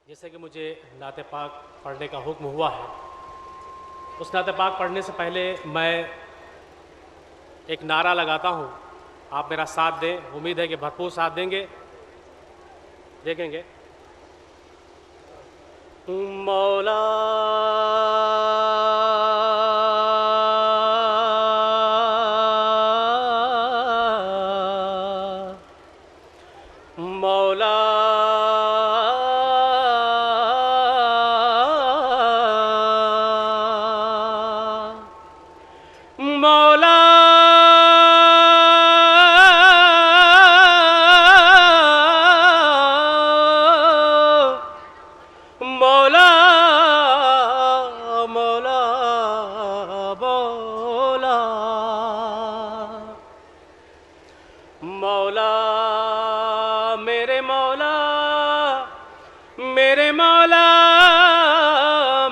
जैसे कि मुझे नाते पाक पढ़ने का हुक्म हुआ है, उस नाते पाक पढ़ने से पहले मैं एक नारा लगाता हूँ। आप मेरा साथ दें, उम्मीद है कि भरपूर साथ देंगे। देखेंगे। मौला मौला मौला मौला मौला मौला मौला मेरे मौला मेरे मौला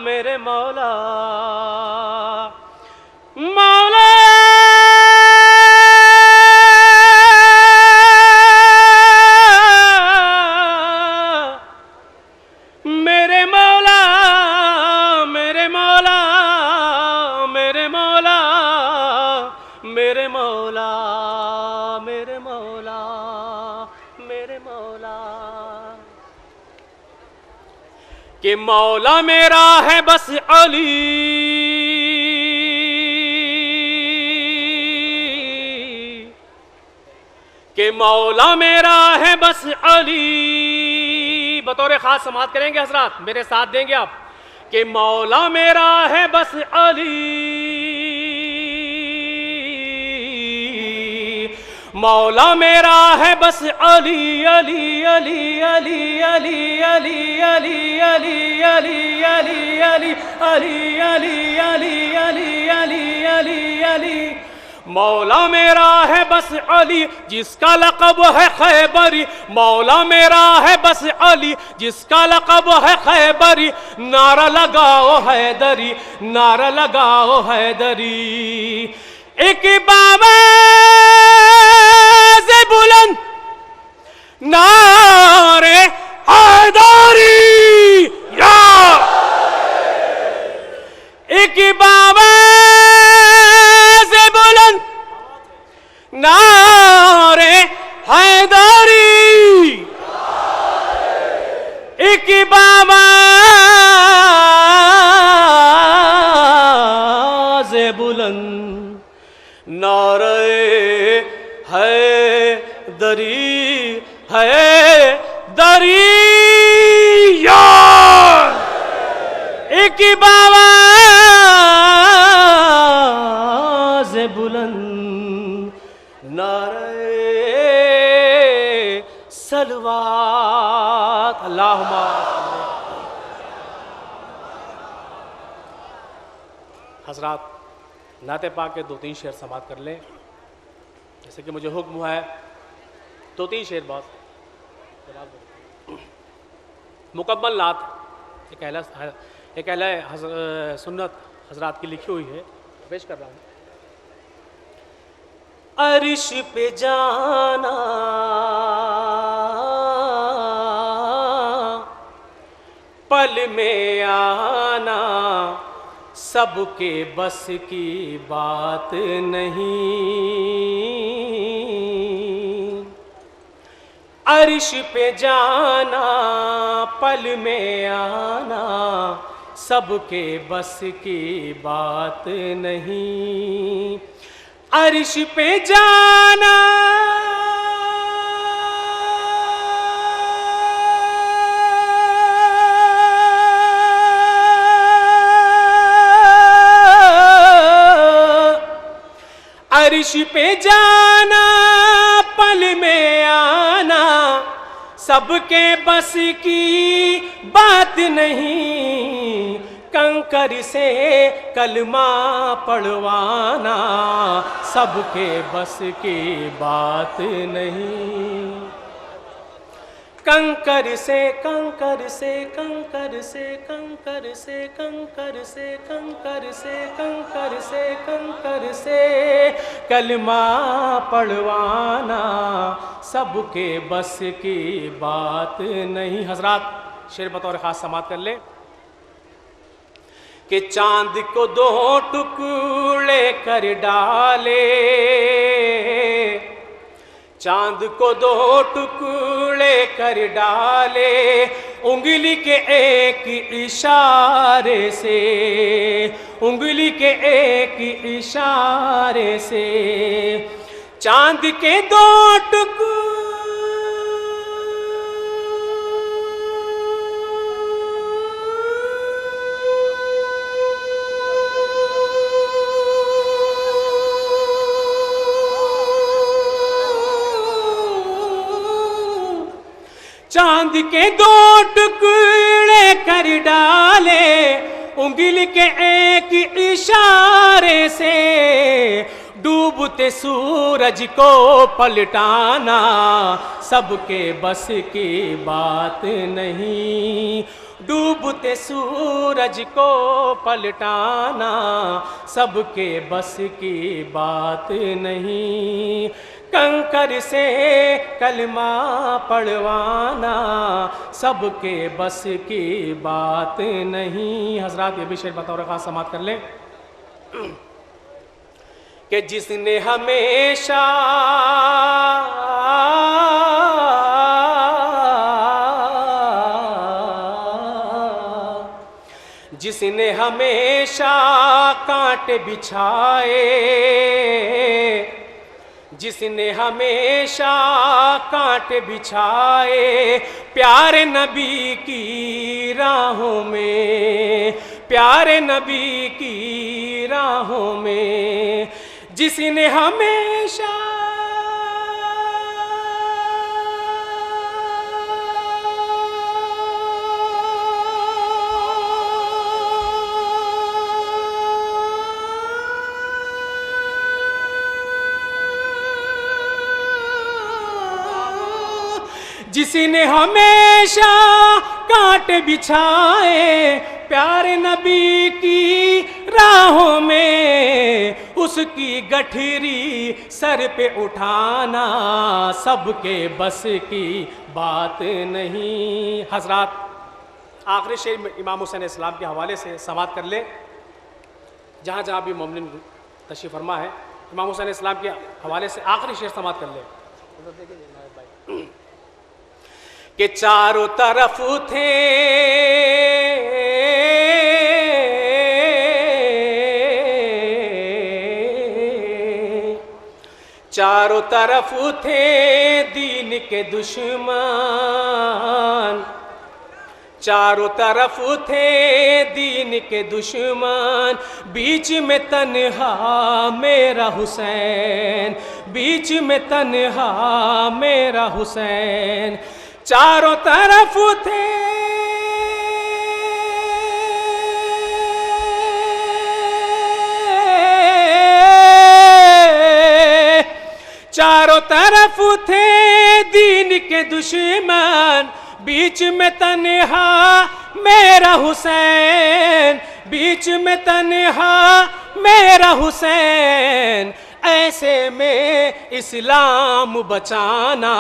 मेरे मौला मौला मेरे मौला मेरे मौला मेरे मौला मेरे मौला मेरे मौला मेरे मौला कि मौला मेरा है बस अली कि मौला मेरा है बस अली। बतौर खास समाअत करेंगे हजरात, मेरे साथ देंगे आप कि मौला मेरा है बस अली मौला मेरा है बस अली अली अली अली अली अली अली अली अली अली अली अली अली अली अली अली अली अली मौला मेरा है बस अली जिसका लक़ब है खैबरी मौला मेरा है बस अली जिसका लक़ब है खैबरी नारा लगाओ हैदरी नारा लगाओ हैदरी एक आवाज़ बुलंद नारे हैदरी या एक आवाज़ बुलंद नारे हैदरी एक आवाज़ बुलंद नारे हैदरी हैदरी एक आवाज़ बुलंद नारे सलवात अल्लाहुम्मा। हजरात नाते पाक के 2-3 शेर समाअत कर लें, जैसे कि मुझे हुक्म हुआ है। 2-3 शेर बहुत मुकम्मल नात एक अहले सुन्नत हजरात की लिखी हुई है, पेश कर रहा हूँ। अर्श पे जाना पल में आना सबके बस की बात नहीं अर्श पे जाना पल में आना सबके बस की बात नहीं अर्श पे जाना अर्श पे जाना पल में आना सबके बस की बात नहीं कंकर से कलमा पढ़वाना सबके बस की बात नहीं कंकर से कंकर से कंकर से कंकर से कंकर से कंकर से कंकर से कंकर से कलमा पढ़वाना सबके बस की बात नहीं। हजरात शेर बतौर खास समात कर ले कि चांद को दो टुकड़े कर डाले, चांद को दो टुकड़े कर डाले, उंगली के एक इशारे से, उंगली के एक इशारे से, चांद के दो टुकड़े चांद के दो टुकड़े कर डाले, उंगली के एक इशारे से, डूबते सूरज को पलटाना सबके बस की बात नहीं, डूबते सूरज को पलटाना सबके बस की बात नहीं, कंकर से कलमा पढ़वाना सबके बस की बात नहीं। हजरात ये भी शेर बतौर खास समात कर लें कि जिसने हमेशा जिसने हमेशा कांटे बिछाए, जिसने हमेशा कांटे बिछाए, प्यारे नबी की राहों में, प्यारे नबी की राहों में, जिसने हमेशा जिसने हमेशा कांटे बिछाए, प्यारे नबी की राहों में, उसकी गठरी सर पे उठाना सबके बस की बात नहीं। हजरात आखिरी शेर इमाम हुसैन इस्लाम के हवाले से समात कर ले, जहाँ जहाँ भी मोमिन तशरीफ़ फरमा है, इमाम हुसैन इस्लाम के हवाले से आखिरी शेर समात कर ले कि चारों तरफ थे चारों तरफ थे दीन के दुश्मन, चारों तरफ थे दीन के दुश्मन, बीच में तन्हा मेरा हुसैन, बीच में तन्हा मेरा हुसैन, चारों तरफ थे चारों तरफ थे दीन के दुश्मन, बीच में तन्हा मेरा हुसैन, बीच में तन्हा मेरा हुसैन, ऐसे में इस्लाम बचाना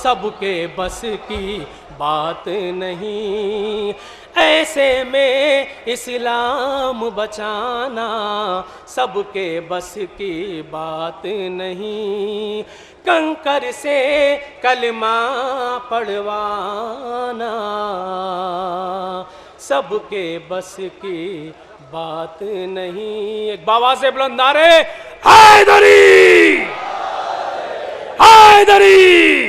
सबके बस की बात नहीं, ऐसे में इस्लाम बचाना सबके बस की बात नहीं, कंकर से कलमा पढ़वाना सबके बस की बात नहीं। एक बाबा से बुलंद नारे हैदरी हैदरी,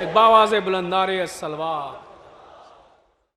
एक बाबा से बुलंद नारे सलवार।